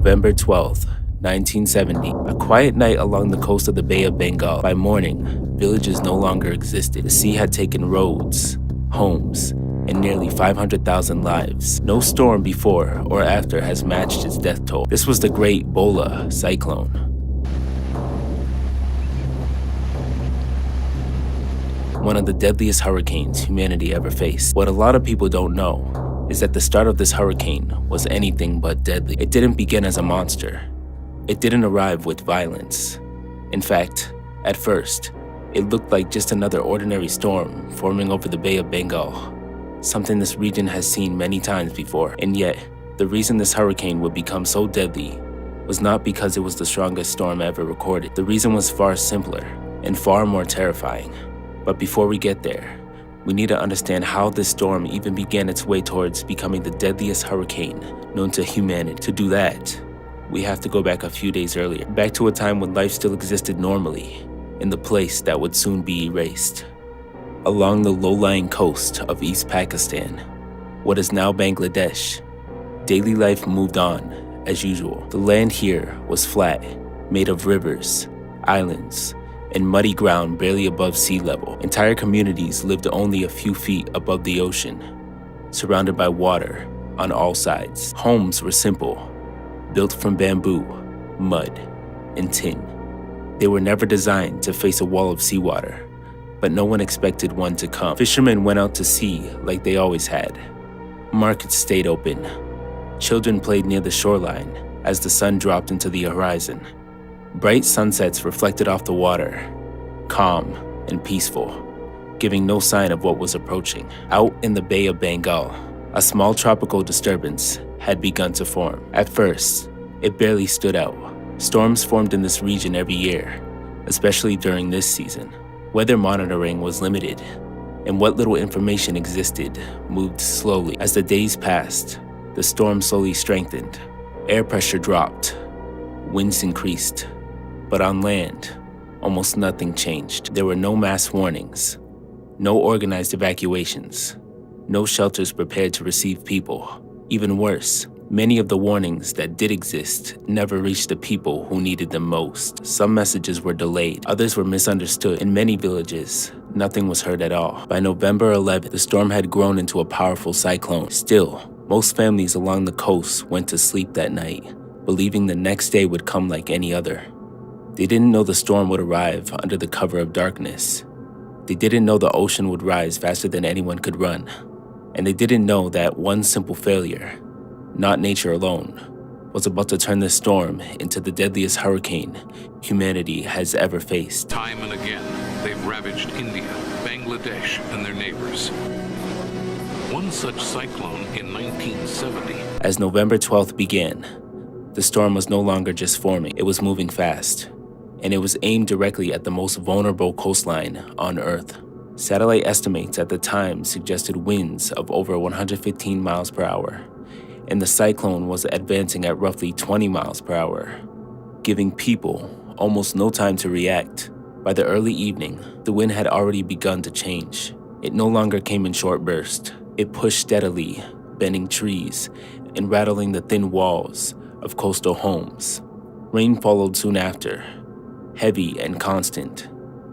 November 12th, 1970, a quiet night along the coast of the Bay of Bengal. By morning, villages no longer existed. The sea had taken roads, homes, and nearly 500,000 lives. No storm before or after has matched its death toll. This was the great Bhola Cyclone. One of the deadliest hurricanes humanity ever faced. What a lot of people don't know is that the start of this hurricane was anything but deadly. It didn't begin as a monster. It didn't arrive with violence. In fact, at first, it looked like just another ordinary storm forming over the Bay of Bengal, something this region has seen many times before. And yet, the reason this hurricane would become so deadly was not because it was the strongest storm ever recorded. The reason was far simpler and far more terrifying. But before we get there, we need to understand how this storm even began its way towards becoming the deadliest hurricane known to humanity. To do that, we have to go back a few days earlier, back to a time when life still existed normally, in the place that would soon be erased. Along the low-lying coast of East Pakistan, what is now Bangladesh, daily life moved on as usual. The land here was flat, made of rivers, islands, and muddy ground barely above sea level. Entire communities lived only a few feet above the ocean, surrounded by water on all sides. Homes were simple, built from bamboo, mud, and tin. They were never designed to face a wall of seawater, but no one expected one to come. Fishermen went out to sea like they always had. Markets stayed open. Children played near the shoreline as the sun dropped into the horizon. Bright sunsets reflected off the water, calm and peaceful, giving no sign of what was approaching. Out in the Bay of Bengal, a small tropical disturbance had begun to form. At first, it barely stood out. Storms formed in this region every year, especially during this season. Weather monitoring was limited, and what little information existed moved slowly. As the days passed, the storm slowly strengthened. Air pressure dropped, winds increased. But on land, almost nothing changed. There were no mass warnings, no organized evacuations, no shelters prepared to receive people. Even worse, many of the warnings that did exist never reached the people who needed them most. Some messages were delayed, others were misunderstood. In many villages, nothing was heard at all. By November 11th, the storm had grown into a powerful cyclone. Still, most families along the coast went to sleep that night, believing the next day would come like any other. They didn't know the storm would arrive under the cover of darkness. They didn't know the ocean would rise faster than anyone could run. And they didn't know that one simple failure, not nature alone, was about to turn this storm into the deadliest hurricane humanity has ever faced. Time and again, they've ravaged India, Bangladesh, and their neighbors. One such cyclone in 1970. As November 12th began, the storm was no longer just forming, it was moving fast. And it was aimed directly at the most vulnerable coastline on Earth. Satellite estimates at the time suggested winds of over 115 miles per hour, and the cyclone was advancing at roughly 20 miles per hour, giving people almost no time to react. By the early evening, the wind had already begun to change. It no longer came in short bursts. It pushed steadily, bending trees and rattling the thin walls of coastal homes. Rain followed soon after, heavy and constant,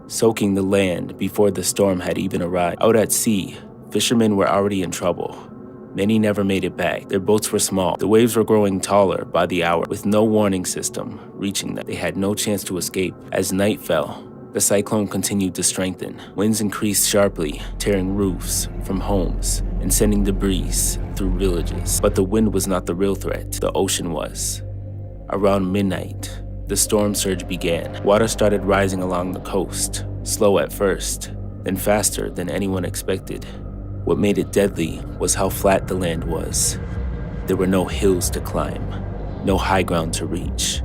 soaking the land before the storm had even arrived. Out at sea, fishermen were already in trouble. Many never made it back. Their boats were small. The waves were growing taller by the hour, with no warning system reaching them. They had no chance to escape. As night fell, the cyclone continued to strengthen. Winds increased sharply, tearing roofs from homes and sending debris through villages. But the wind was not the real threat. The ocean was. Around midnight, the storm surge began. Water started rising along the coast, slow at first, then faster than anyone expected. What made it deadly was how flat the land was. There were no hills to climb, no high ground to reach.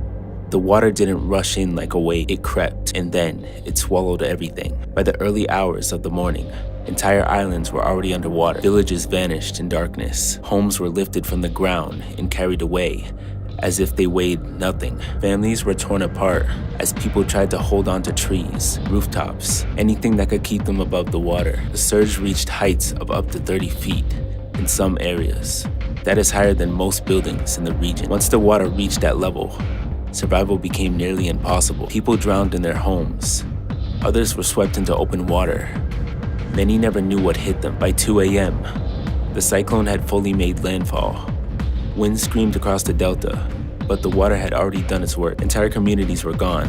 The water didn't rush in like a wave, it crept, and then it swallowed everything. By the early hours of the morning, entire islands were already underwater. Villages vanished in darkness. Homes were lifted from the ground and carried away, as if they weighed nothing. Families were torn apart as people tried to hold on to trees, rooftops, anything that could keep them above the water. The surge reached heights of up to 30 feet in some areas. That is higher than most buildings in the region. Once the water reached that level, survival became nearly impossible. People drowned in their homes. Others were swept into open water. Many never knew what hit them. By 2 a.m., the cyclone had fully made landfall. Winds screamed across the delta, but the water had already done its work. Entire communities were gone,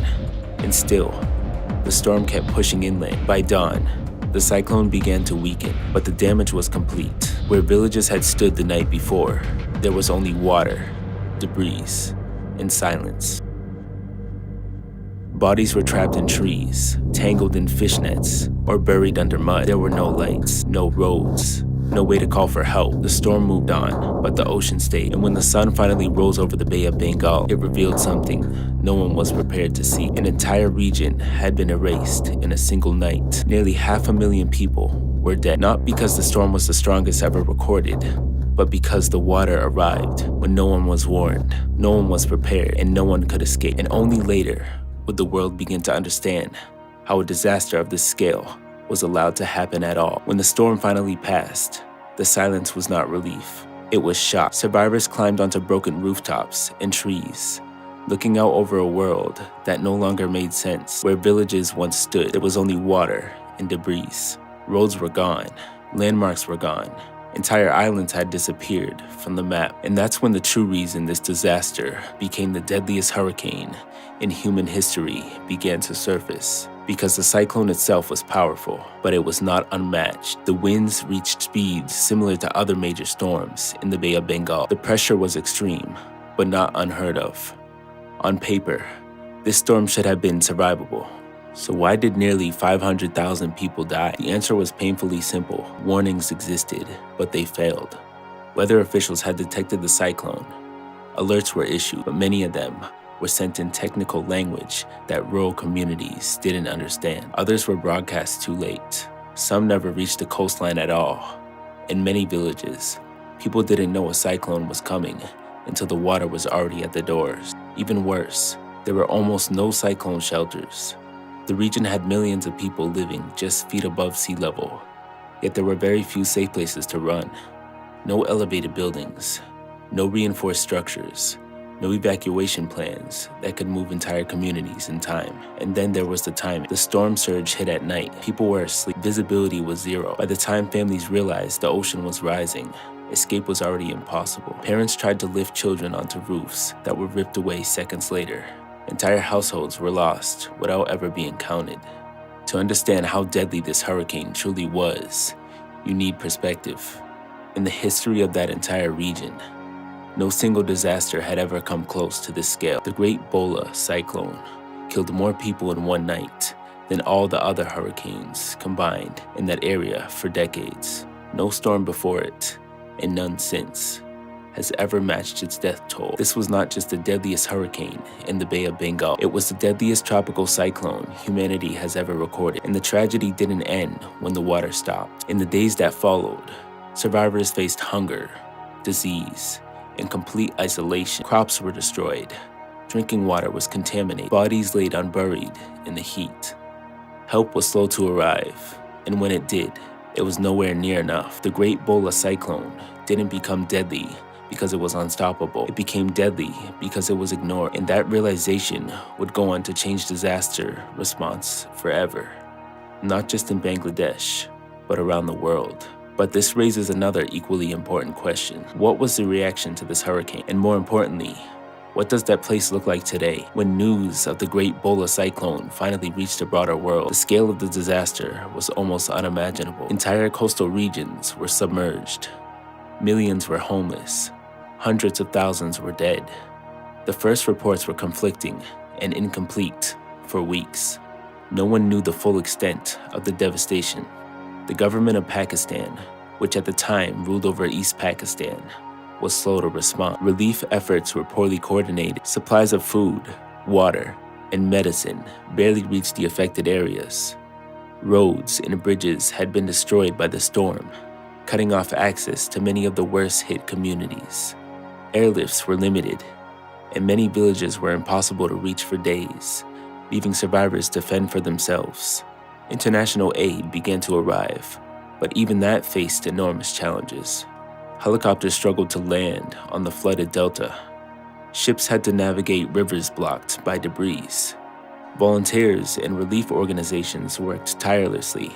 and still, the storm kept pushing inland. By dawn, the cyclone began to weaken, but the damage was complete. Where villages had stood the night before, there was only water, debris, and silence. Bodies were trapped in trees, tangled in fishnets, or buried under mud. There were no lights, no roads, no way to call for help. The storm moved on, but the ocean stayed. And when the sun finally rose over the Bay of Bengal, it revealed something no one was prepared to see. An entire region had been erased in a single night. Nearly 500,000 people were dead, not because the storm was the strongest ever recorded, but because the water arrived when no one was warned, no one was prepared, and no one could escape. And only later would the world begin to understand how a disaster of this scale was allowed to happen at all. When the storm finally passed, the silence was not relief. It was shock. Survivors climbed onto broken rooftops and trees, looking out over a world that no longer made sense. Where villages once stood, there was only water and debris. Roads were gone, landmarks were gone. Entire islands had disappeared from the map. And that's when the true reason this disaster became the deadliest hurricane in human history began to surface. Because the cyclone itself was powerful, but it was not unmatched. The winds reached speeds similar to other major storms in the Bay of Bengal. The pressure was extreme, but not unheard of. On paper, this storm should have been survivable. So why did nearly 500,000 people die? The answer was painfully simple. Warnings existed, but they failed. Weather officials had detected the cyclone. Alerts were issued, but many of them were sent in technical language that rural communities didn't understand. Others were broadcast too late. Some never reached the coastline at all. In many villages, people didn't know a cyclone was coming until the water was already at the doors. Even worse, there were almost no cyclone shelters. The region had millions of people living just feet above sea level, yet there were very few safe places to run. No elevated buildings, no reinforced structures, no evacuation plans that could move entire communities in time. And then there was the timing. The storm surge hit at night. People were asleep. Visibility was zero. By the time families realized the ocean was rising, escape was already impossible. Parents tried to lift children onto roofs that were ripped away seconds later. Entire households were lost without ever being counted. To understand how deadly this hurricane truly was, you need perspective. In the history of that entire region, no single disaster had ever come close to this scale. The Great Bhola Cyclone killed more people in one night than all the other hurricanes combined in that area for decades. No storm before it, and none since, has ever matched its death toll. This was not just the deadliest hurricane in the Bay of Bengal. It was the deadliest tropical cyclone humanity has ever recorded. And the tragedy didn't end when the water stopped. In the days that followed, survivors faced hunger, disease, and complete isolation. Crops were destroyed. Drinking water was contaminated. Bodies laid unburied in the heat. Help was slow to arrive, and when it did, it was nowhere near enough. The Great Bhola Cyclone didn't become deadly because it was unstoppable. It became deadly because it was ignored, and that realization would go on to change disaster response forever. Not just in Bangladesh, but around the world. But this raises another equally important question. What was the reaction to this hurricane? And more importantly, what does that place look like today? When news of the Great Bhola Cyclone finally reached the broader world, the scale of the disaster was almost unimaginable. Entire coastal regions were submerged. Millions were homeless. Hundreds of thousands were dead. The first reports were conflicting and incomplete for weeks. No one knew the full extent of the devastation. The government of Pakistan, which at the time ruled over East Pakistan, was slow to respond. Relief efforts were poorly coordinated. Supplies of food, water, and medicine barely reached the affected areas. Roads and bridges had been destroyed by the storm, cutting off access to many of the worst-hit communities. Airlifts were limited, and many villages were impossible to reach for days, leaving survivors to fend for themselves. International aid began to arrive, but even that faced enormous challenges. Helicopters struggled to land on the flooded delta. Ships had to navigate rivers blocked by debris. Volunteers and relief organizations worked tirelessly,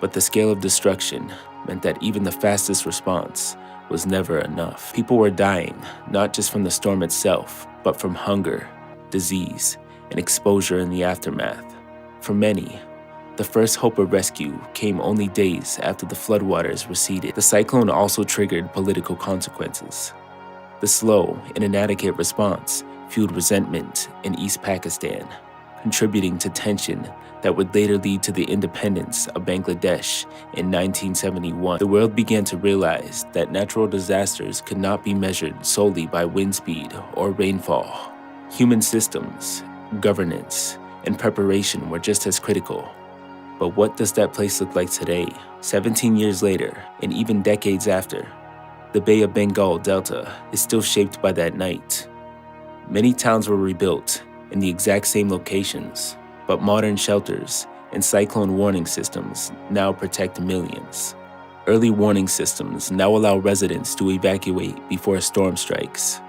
but the scale of destruction meant that even the fastest response was never enough. People were dying, not just from the storm itself, but from hunger, disease, and exposure in the aftermath. For many, the first hope of rescue came only days after the floodwaters receded. The cyclone also triggered political consequences. The slow and inadequate response fueled resentment in East Pakistan, contributing to tension that would later lead to the independence of Bangladesh in 1971. The world began to realize that natural disasters could not be measured solely by wind speed or rainfall. Human systems, governance, and preparation were just as critical. But what does that place look like today? 17 years later, and even decades after, the Bay of Bengal Delta is still shaped by that night. Many towns were rebuilt in the exact same locations, but modern shelters and cyclone warning systems now protect millions. Early warning systems now allow residents to evacuate before a storm strikes.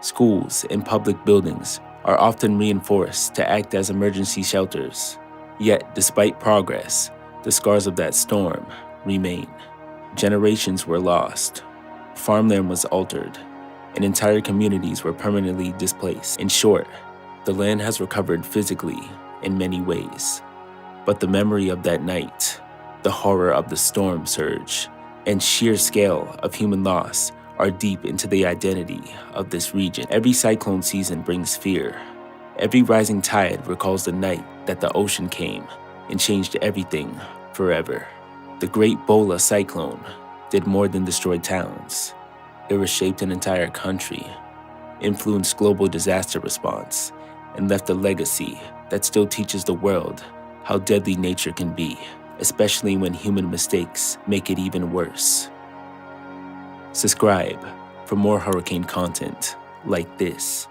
Schools and public buildings are often reinforced to act as emergency shelters. Yet, despite progress, the scars of that storm remain. Generations were lost, farmland was altered, and entire communities were permanently displaced. In short, the land has recovered physically in many ways, but the memory of that night, the horror of the storm surge, and sheer scale of human loss are deep into the identity of this region. Every cyclone season brings fear. Every rising tide recalls the night that the ocean came and changed everything forever. The Great Bhola Cyclone did more than destroy towns. It reshaped an entire country, influenced global disaster response, and left a legacy that still teaches the world how deadly nature can be, especially when human mistakes make it even worse. Subscribe for more hurricane content like this.